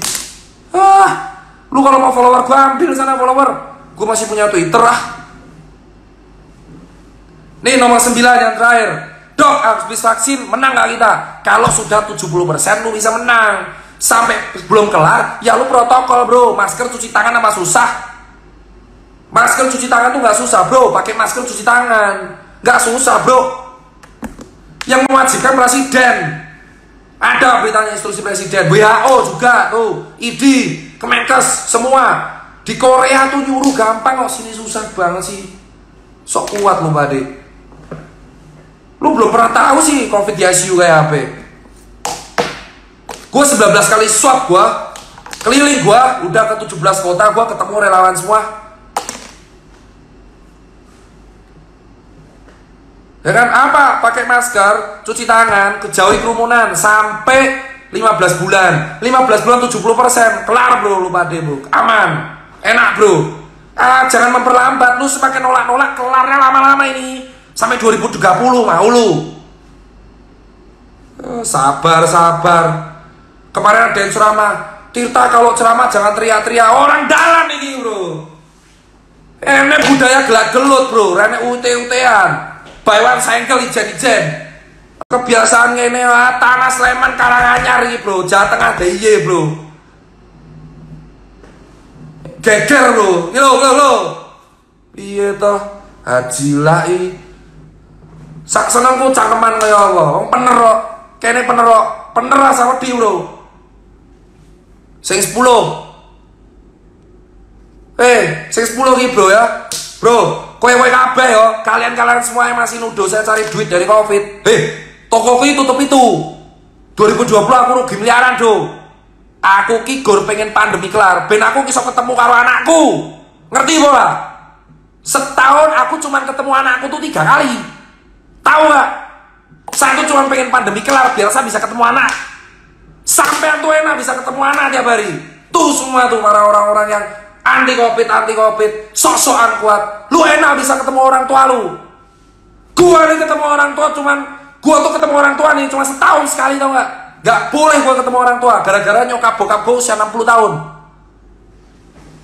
Lu kalau mau follower gua ambil sana follower. Gua masih punya Twitter Nih nomor 9 yang terakhir. Dok, habis vaksin menang gak kita? Kalau sudah 70% lu bisa menang. Sampai belum kelar, ya lu protokol bro. Masker cuci tangan apa susah? Masker cuci tangan tuh gak susah bro. Pakai masker cuci tangan gak susah bro. Yang mewajibkan presiden. Ada beritanya instruksi presiden. WHO juga tuh, ID, Kemenkes, semua. Di Korea tuh nyuruh gampang kok, sini susah banget sih. Sok kuat lu Bade. Lu belum pernah tahu sih covid di ICU kayak apa. Gue 19 kali swab gue, keliling gue, udah ke 17 kota, gue ketemu relawan semua. Ya kan, apa? Pakai masker, cuci tangan, kejauhi kerumunan, sampai 15 bulan. 15 bulan 70%, kelar bro, lu pade bro, aman, enak bro. Jangan memperlambat, lu semakin nolak-nolak, kelarnya lama-lama ini. Sampai 2030, mau lu. Sabar. Kemarin ada yang ceramah, Tirta kalau ceramah jangan teriak-teriak, orang dalam ini bro. Ini budaya gelak-gelut bro, rene ute-utean, baywan sengkel ijen-ijen. Kebiasaan ini tanah Sleman Karanganyar ini bro, Jawa Tengah DIY bro. Geger bro, lo. Iya toh, Haji Lai. Sak senengku cangkeman kaya apa, wong penerok, kene penerok, penerah sama di bro. Sing 10. Sing 10 ki bro ya. Bro, kowe kabeh ya, kalian semua yang masih nuduh saya cari duit dari Covid. Tokoku itu tutup itu. 2020 aku rugi miliaran do. Aku ki gor pengen pandemi kelar, ben aku bisa ketemu karo anakku. Ngerti bola? Setahun aku cuman ketemu anakku tuh 3 kali. Tahu nggak? Saya tuh cuma pengen pandemi kelar biar saya bisa ketemu anak. Sampai tuh enak bisa ketemu anak tiap hari. Tuh semua tuh para orang-orang yang anti covid, sok-sokan kuat. Lu enak bisa ketemu orang tua lu. Gua nih ketemu orang tua gua tuh ketemu orang tua nih cuma setahun sekali, tau nggak? Gak boleh gua ketemu orang tua gara-gara nyokap bokap gua usia 60 tahun.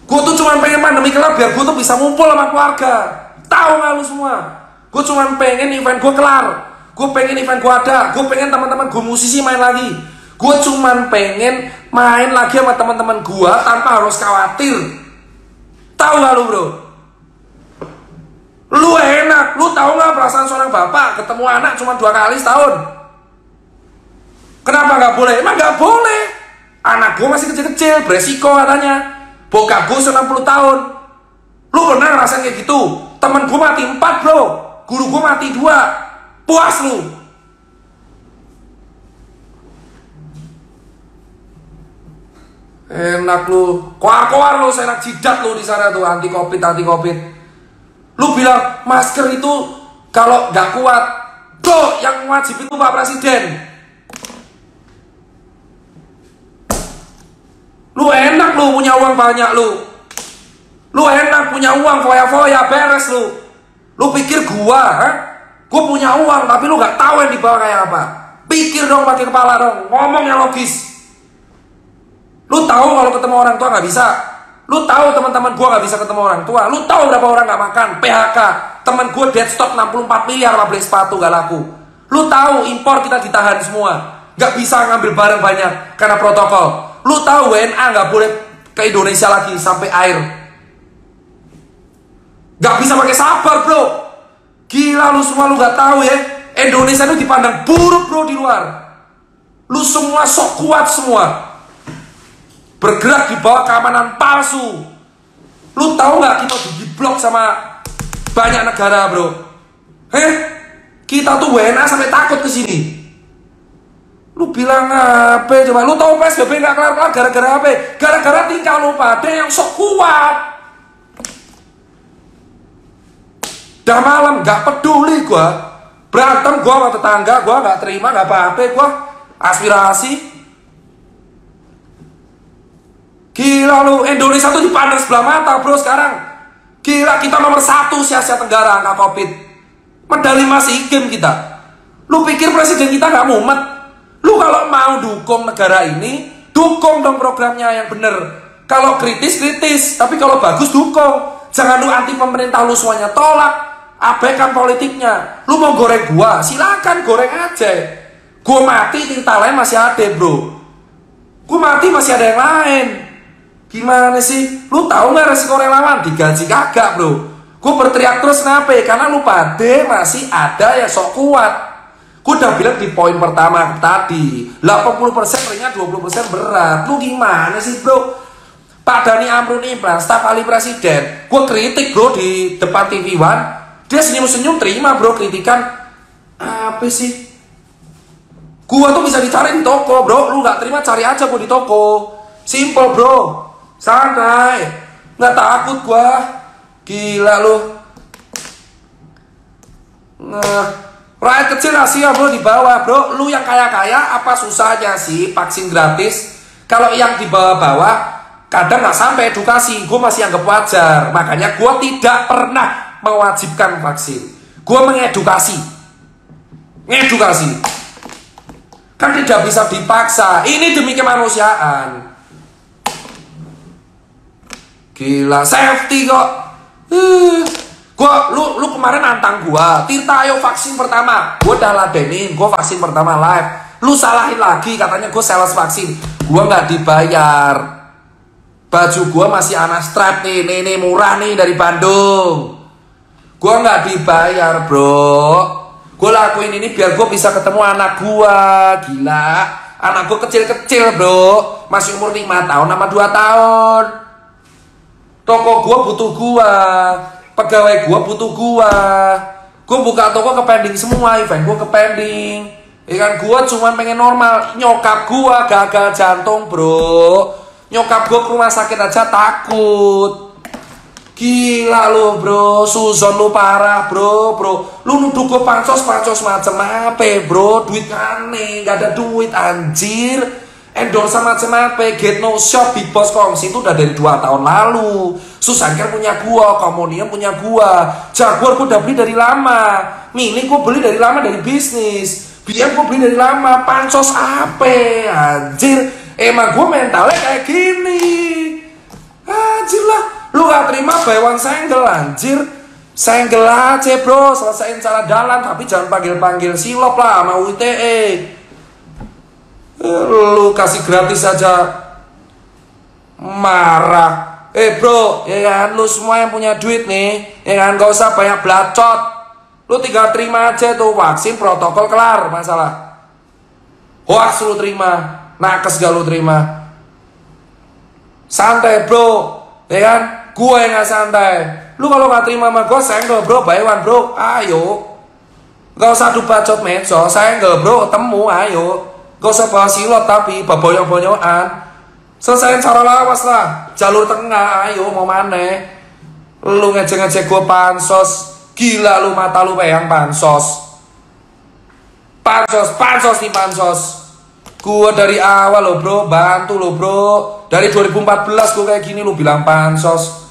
Gua tuh cuma pengen pandemi kelar biar gua tuh bisa ngumpul sama keluarga. Tahu nggak lu semua? Gua cuma pengen event gua kelar. Gue pengen event gue ada, gue pengen teman-teman gue musisi main lagi. Gue cuman pengen main lagi sama teman-teman gue tanpa harus khawatir. Tahu gak lu bro? Lu enak, lu tahu gak perasaan seorang bapak ketemu anak cuma 2 kali setahun? Kenapa gak boleh? Emang gak boleh. Anak gue masih kecil-kecil, beresiko katanya. Bokap gue 60 tahun. Lu pernah ngerasain kayak gitu? Temen gue mati 4 bro, guru gue mati 2. Puas lu. Enak lu. Koar-koar lu, senak jidat lu di sana tuh anti covid. Lu bilang masker itu kalau nggak kuat. Bro, yang wajib itu Pak Presiden. Lu enak lu punya uang banyak lu. Lu enak punya uang foya-foya beres lu. Lu pikir gua, ha? Gue punya uang tapi lu gak tahu yang dibawa kayak apa. Pikir dong pakai kepala dong, ngomong yang logis. Lu tahu kalau ketemu orang tua gak bisa. Lu tahu teman-teman gue gak bisa ketemu orang tua. Lu tahu berapa orang gak makan, PHK. Temen gue dead stock 64 miliar lah beli sepatu gak laku. Lu tahu impor kita ditahan semua, gak bisa ngambil barang banyak karena protokol. Lu tahu WNA gak boleh ke Indonesia lagi sampai air. Gak bisa pakai sabar bro. Gila lu semua, lu gak tahu ya, Indonesia itu dipandang buruk bro di luar. Lu semua sok kuat semua, bergerak di bawah keamanan palsu. Lu tahu gak kita diblok sama banyak negara bro? Kita tuh WNA sampai takut ke sini. Lu bilang apa coba? Lu tahu PSBB gak kelar-kelar gara-gara apa? Gara-gara tingkah lu pada yang sok kuat. Dah malam gak peduli gua, berantem gua sama tetangga gua gak terima, gak apa-apa gua aspirasi. Gila lu, Indonesia tuh dipandang sebelah mata bro sekarang. Gila, kita nomor 1 Asia Tenggara angka covid, medali masih game kita. Lu pikir presiden kita gak mumet? Lu kalau mau dukung negara ini, dukung dong programnya yang bener. Kalau kritis, tapi kalau bagus dukung. Jangan lu anti pemerintah lu semuanya tolak. Abaikan politiknya. Lu mau goreng gua, silakan goreng aja. Gua mati tinta lain masih ada bro. Gua mati masih ada yang lain. Gimana sih? Lu tahu nggak resiko relawan? Digaji kagak bro. Gua berteriak terus kenapa? Karena lu pada masih ada yang sok kuat. Gua udah bilang di poin pertama tadi, 80% ringan, 20% berat. Lu gimana sih bro? Pak Dhani Amruni, staf ahli presiden, gua kritik bro di depan TV One. Dia senyum-senyum terima bro kritikan. Apa sih? Gua tuh bisa dicari di toko bro. Lu gak terima cari aja gua di toko. Simple bro. Santai. Gak takut gua. Gila lu. Rakyat kecil Asia bro di bawah bro. Lu yang kaya-kaya apa susahnya sih vaksin gratis? Kalau yang di bawah-bawah kadang gak sampai edukasi. Gua masih anggap wajar. Makanya gua tidak pernah mewajibkan vaksin. Gue mengedukasi. Ngedukasi. Kan tidak bisa dipaksa. Ini demi kemanusiaan. Gila, safety kok. Lu kemarin nantang gua, Tirta ayo vaksin pertama. Gue udah ladenin, gue vaksin pertama live. Lu salahin lagi, katanya gue sales vaksin. Gue nggak dibayar. Baju gue masih Anastrap nih murah nih dari Bandung. Gue nggak dibayar bro. Gue lakuin ini biar gue bisa ketemu anak gue. Gila, anak gue kecil-kecil bro, masih umur 5 tahun sama 2 tahun. Toko gue butuh gue, pegawai gue butuh gue. Gue buka toko ke pending semua, event gue ke pending. Ya kan, gua cuma pengen normal. Nyokap gua gagal jantung, bro. Nyokap gua ke rumah sakit aja takut. Gila lu, bro. Suzon lu parah, bro. Lu nuduh gua pansos macem apa, bro? Duit aneh, gak ada duit, anjir. Endorse macem apa? Get No Shop, Big Boss Kongsi itu udah dari 2 tahun lalu. Susanker punya gua, Komonium punya gua, Jaguar gua udah beli dari lama. Mini gua beli dari lama dari bisnis. Biar gue beli dari lama. Pansos apa, anjir. Emang gue mentalnya kayak gini, anjir lah. Lu gak terima buy one single, anjir. Single aja, bro. Selesaiin cara dalam, tapi jangan panggil-panggil silop lah sama UITE. Lu kasih gratis aja marah. Bro, ya kan, lu semua yang punya duit nih, ya kan, gak usah banyak blacot. Lu tinggal terima aja tuh vaksin, protokol, kelar masalah. Hoax lu terima, nakes gak lu terima. Santai, bro, ya kan? Gue yang gak santai. Lu kalau gak terima sama gue, senggel, bro, buy one, bro. Ayo, gak usah adu bacot medsos, senggel, bro, temu, ayo. Gak usah bawa silot, tapi baboyong-boyongan. Selesain cara lawas lah, jalur tengah, ayo, mau mana? Lu ngejek-ngejek gue pansos. Gila lu, mata lu peyang pansos. Pansos nih, pansos. Gua dari awal lo, bro, bantu lo, bro. Dari 2014 gua kayak gini, lu bilang pansos.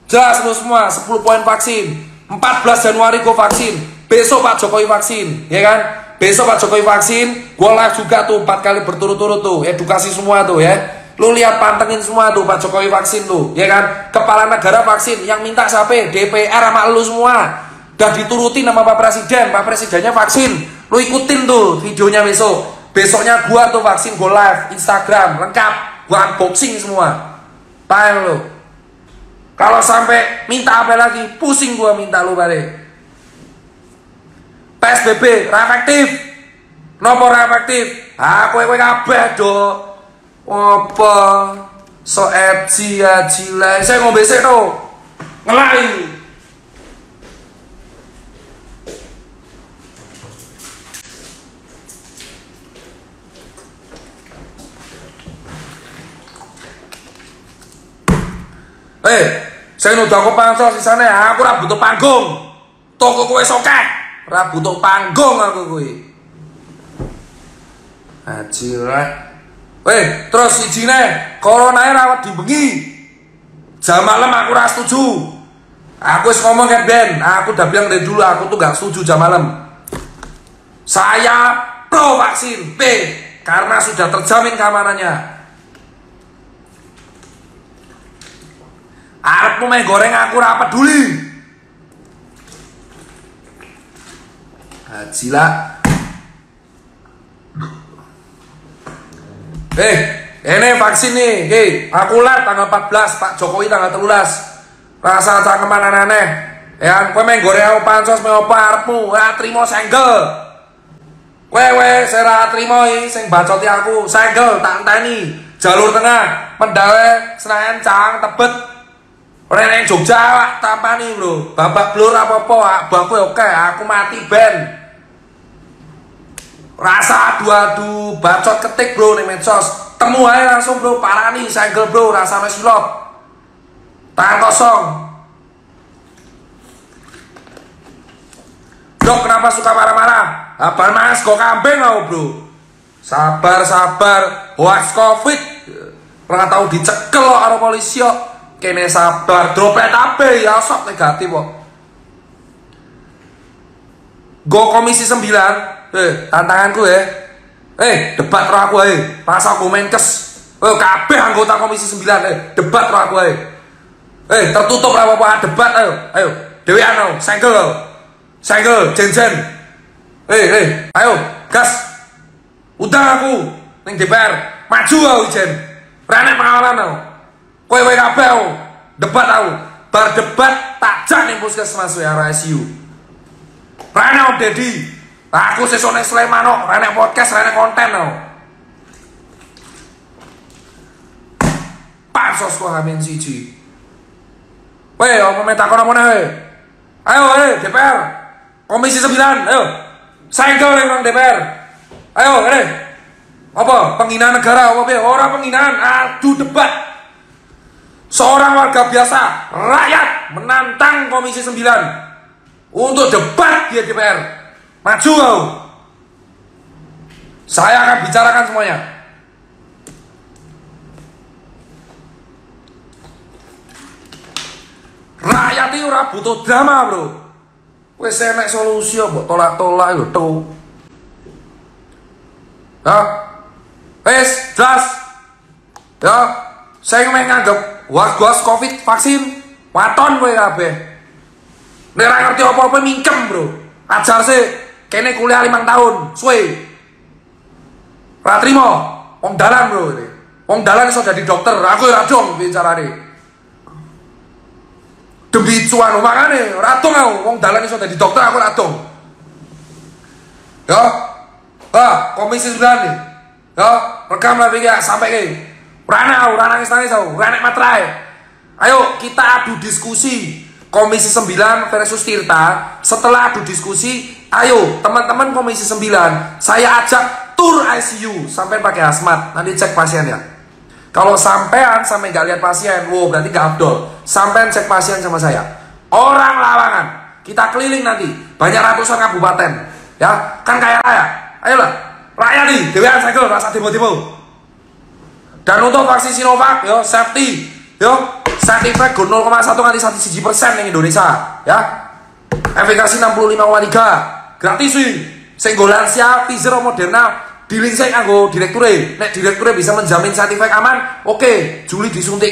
Jelas lu semua, 10 poin vaksin. 14 Januari gua vaksin. Besok Pak Jokowi vaksin, ya kan? Besok Pak Jokowi vaksin, gua live juga tuh 4 kali berturut-turut tuh, edukasi semua tuh ya. Lu lihat, pantengin semua tuh Pak Jokowi vaksin tuh, ya kan? Kepala negara vaksin, yang minta siapa? DPR sama lu semua. Udah diturutin sama Pak Presiden, Pak Presidennya vaksin. Lu ikutin tuh videonya besok. Besoknya gua tuh vaksin, gua live Instagram lengkap, gua unboxing semua. Paham lu? Kalau sampai minta apa lagi, pusing gua minta lu balik. PSBB efektif. Nopo efektif? Kowe kabeh do. Apa so edgy lah. Saya ngombe sik to. Ngelai. Saya nuduh aku pansos di sana. Aku ora butuh panggung. Toko kowe sokeh. Ora butuh panggung aku kowe. Ajilah. Terus ijine corona rawat dibengi. Jam malam aku ora setuju. Aku wis ngomong ke Ben, aku udah bilang dari dulu aku tuh gak setuju jam malam. Saya pro vaksin, karena sudah terjamin keamanannya. Arepmu meh goreng aku ora peduli. Hajilah. Ini vaksin nih, aku live tanggal 14, Pak Jokowi tanggal 13. Rasa cangkeman aneh-aneh. Ya, kowe main goreng aku pansos me opo arepmu, ora trimo senggel. Kowe saya trimo iki sing bacoti aku, senggel tak enteni. Jalur tengah, Mendawe, Senayan, Cang, Tebet. Ora ning Jogja tampani, Bro. Babak blur apa-apa, aku oke, aku mati ben. Rasa adu-adu bacot ketik, bro, nih medsos. Temu aja langsung, bro, parani senggel, bro, rasa silop. Tangan kosong. Dok, kenapa suka marah-marah? Abang mas, kok kambing kau, bro? Sabar, hoax covid. Pernah tahu dicekel karo polisi kok. Kene sabar, droplet abe ya sok negatif kok. Go komisi 9. Tantanganku ya. Debat roh aku ae. Rasa aku menkes. Kabeh anggota komisi 9 debat roh aku ae. Tertutup lah apa debat ayo. Dewean ayo, senggel, jen. Ayo, gas. Undang aku ning DPR. Maju aku jen. Rene pengawalan aku. Kowe kabeh aku. Debat aku. Bar debat tak jak ning puskesmas ya RSU. Rene Om Deddy. Aku sesone Sleman kok, renek podcast, renek konten kok. Pansos kok ngamen siji. Apa minta kono mana? Ayo, DPR. Komisi 9, ayo. Senggol yang orang DPR. Ayo, ini. Apa? Penghinaan negara, apa? Orang penghinaan, adu debat. Seorang warga biasa, rakyat, menantang Komisi 9 untuk debat di DPR. Maju kau. Saya akan bicarakan semuanya. Rakyat itu ora butuh drama, bro. Wes enek solusi mbok tolak-tolak lho, tuh. Ya. Wes, jelas. Ya, saya nganggep was Covid vaksin waton kowe kabeh. Nek ora ngerti apa-apa mingkem, bro. Ajar sih kene kuliah 5 tahun, suwe. Ora trimo, wong dalan, bro. Wong dalan iso dadi dokter, aku ora dong bicarane. Demi cuan, makanya ratong aku, wong dalan iso dadi dokter, aku ratong. Ya, Komisi 9 nih. Ya, rekam lagi ya sampai ke. Rana nangis aku, rana matrai. Ayo kita adu diskusi Komisi 9 versus Tirta. Setelah adu diskusi, ayo teman-teman Komisi 9, saya ajak tur ICU sampai pakai hazmat, nanti cek pasien ya. Kalau sampean sampai nggak lihat pasien, wow berarti nggak abdol. Sampean cek pasien sama saya. Orang lawangan, kita keliling nanti banyak ratusan kabupaten, ya kan kaya raya. Ayolah, rakyat nih, dewean segel rasa demo-demo. Dan untuk vaksin Sinovac, yo safety, yo sertifikat 0,1 nganti 1% yang Indonesia, ya. Efikasi 65,3, gratis sih. Singgolansia, Pfizer, Moderna. Dealing saya nganggo direkture. Nek direkture bisa menjamin sertifikat aman, oke, Juli disuntik.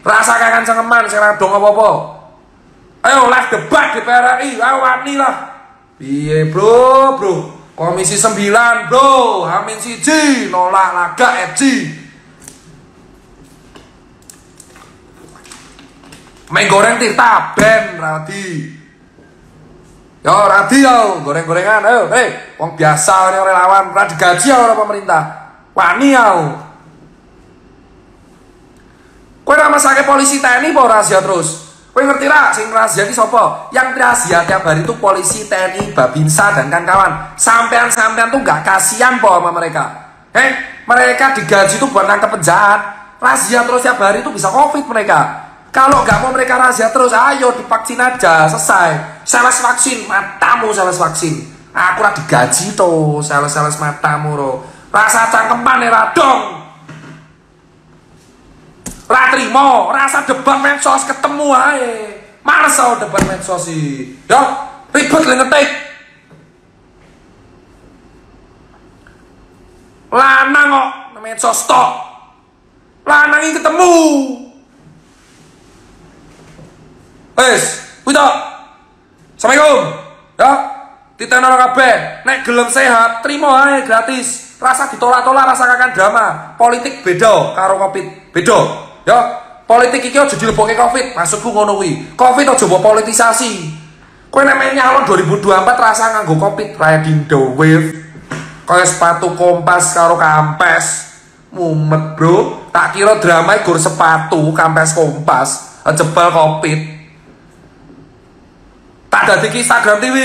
Rasa kangen cengeman, saya dong apa-apa. Ayo live debat di PRRI, ayo wani lah. Piye bro? Komisi 9 bro, Amin siji, nolak laga FG. Main goreng Tirta, ben Radi. Yo Radi yo, goreng-gorengan, ayo, wong biasa ini relawan, ora digaji oleh pemerintah. Wani yo. Kowe ora mesake polisi TNI apa rahasia terus? Kowe ngerti ra sing rahasia iki sapa? Yang rahasia tiap hari itu polisi, TNI, Babinsa dan kawan-kawan. Sampean-sampean tuh gak kasihan po sama mereka. Mereka digaji tuh buat nangkep penjahat. Rahasia terus tiap hari itu bisa Covid mereka. Kalau nggak mau mereka rahasia terus, ayo divaksin aja, selesai. Sales vaksin, matamu sales vaksin. Aku lah digaji tuh, sales matamu ro. Rasa cangkeman ya radong. Ratrimo, rasa debat medsos ketemu ae. Males debat medsos sih. Yo, ribet lah ngetik. Lanang kok medsos tok. Lanang ini ketemu. Wito. Assalamualaikum. Ya, titenono kabeh. Nek gelem sehat, terima ae gratis. Rasa ditolak-tolak, rasa kakan drama. Politik beda karo Covid. Beda. Ya, politik iki aja dilebokke Covid. Maksudku ngono kuwi. Covid aja mbok politisasi. Kowe nek nyalon 2024 rasa nganggo Covid, riding the wave. Kaya sepatu Kompas karo kampes. Mumet, bro. Tak kira drama gur sepatu kampes Kompas, jebal Covid. Tak dadi Instagram TV.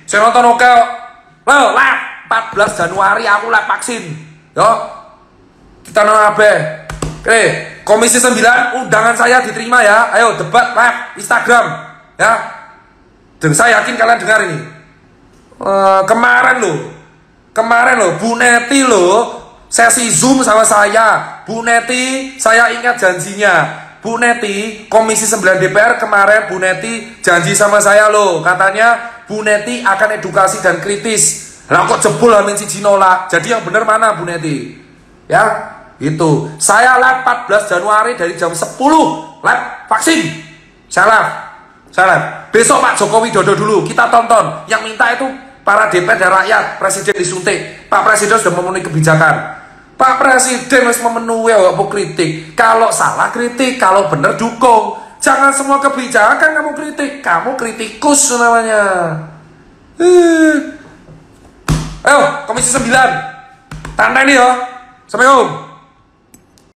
Saya nonton oke. Lo, live 14 Januari aku live vaksin. Yo. Kita nonton apa? Oke, Komisi 9 undangan saya diterima ya. Ayo debat live Instagram ya. Dan saya yakin kalian dengar ini. Kemarin loh Bu Neti loh sesi Zoom sama saya. Bu Neti, saya ingat janjinya. Bu Neti, Komisi 9 DPR kemarin Bu Neti janji sama saya loh. Katanya Bu Neti akan edukasi dan kritis. Lah kok jebol Amin siji nolak. Jadi yang benar mana Bu Neti? Ya, itu. Saya live 14 Januari dari jam 10 live vaksin. Saya live. Besok Pak Jokowi Dodo dulu kita tonton. Yang minta itu para DPR dan rakyat, presiden disuntik. Pak Presiden sudah memenuhi kebijakan. Pak Presiden harus memenuhi apa kritik. Kalau salah kritik, kalau benar dukung. Jangan semua kebijakan kamu kritik. Kamu kritikus namanya. Ayo, Komisi 9. Tanda ini ya. Assalamualaikum.